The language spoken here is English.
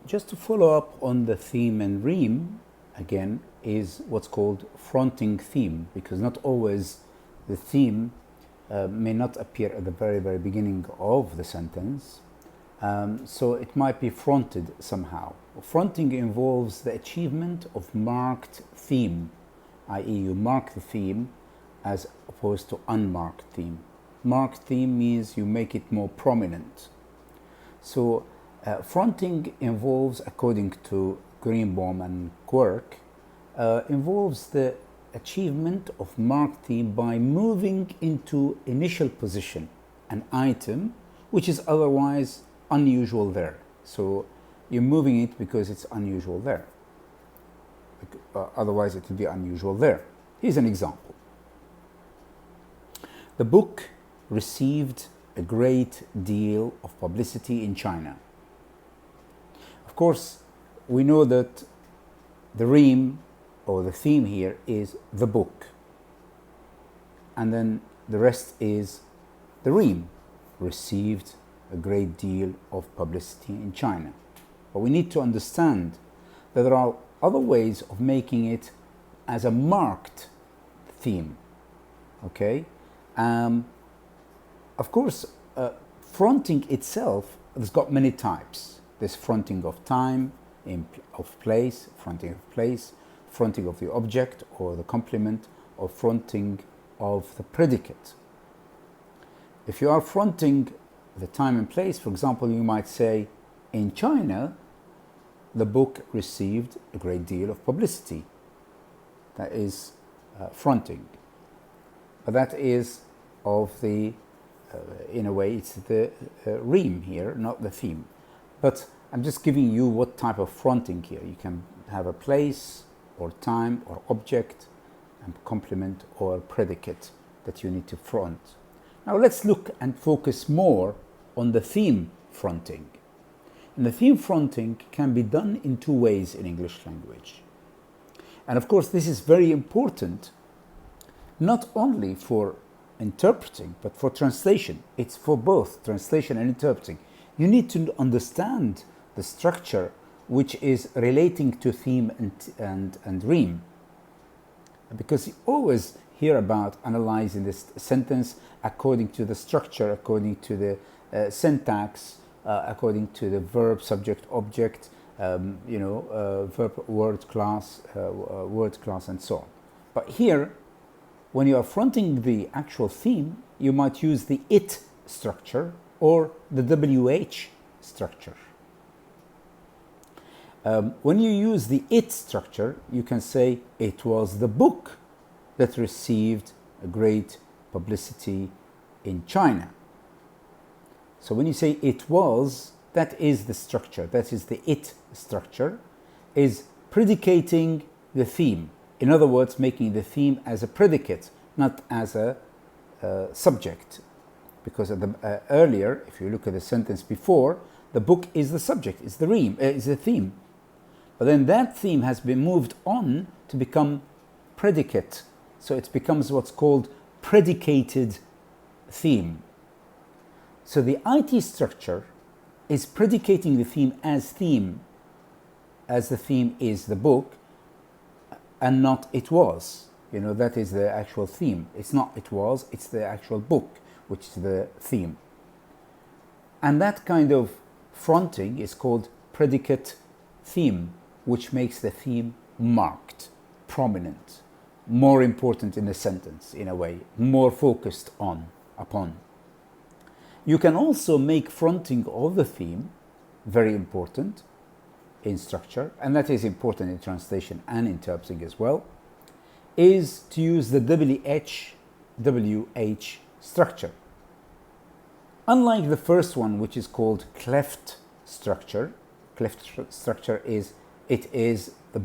Just to follow up on the theme and rhyme, again, is what's called fronting theme, because not always the theme may not appear at the very, very beginning of the sentence. So it might be fronted somehow. Fronting involves the achievement of marked theme, i.e., you mark the theme as opposed to unmarked theme. Marked theme means you make it more prominent. So fronting involves, according to Greenbaum and Quirk, involves the achievement of marked theme by moving into initial position an item which is otherwise unusual there. So you're moving it because it's unusual there. Otherwise, it would be unusual there. Here's an example. The book received a great deal of publicity in China. Of course, we know that the rhyme or the theme here is the book. And then the rest is the rhyme, received a great deal of publicity in China. But we need to understand that there are other ways of making it as a marked theme. Okay? Of course, fronting itself has got many types. There's fronting of time, of place, fronting of place, fronting of the object or the complement, or fronting of the predicate. If you are fronting the time and place, for example, you might say, in China, the book received a great deal of publicity. That is fronting. But that is of the, in a way, it's the rhyme here, not the theme. But I'm just giving you what type of fronting here. You can have a place or time or object and complement or predicate that you need to front. Now let's look and focus more on the theme fronting. And the theme fronting can be done in two ways in English language. And of course, this is very important, not only for interpreting, but for translation. It's for both translation and interpreting. You need to understand the structure which is relating to theme and rhyme. Because you always hear about analyzing this sentence according to the structure, according to the syntax, according to the verb, subject, object, verb, word class, and so on. But here, when you are fronting the actual theme, you might use the it structure or the WH structure. When you use the it structure, you can say it was the book that received a great publicity in China. So when you say it was, that is the structure, that is the it structure, is predicating the theme. In other words, making the theme as a predicate, not as a subject. Because earlier, if you look at the sentence before, the book is the subject, is the rhyme, is the theme. But then that theme has been moved on to become predicate. So it becomes what's called predicated theme. So the IT structure is predicating the theme, as the theme is the book, and not it was. That is the actual theme. It's not it was, it's the actual book, which is the theme. And that kind of fronting is called predicate theme, which makes the theme marked, prominent, more important in the sentence, in a way, more focused upon. You can also make fronting of the theme very important in structure, and that is important in translation and interpreting as well, is to use the WH structure. Unlike the first one, which is called cleft structure is the book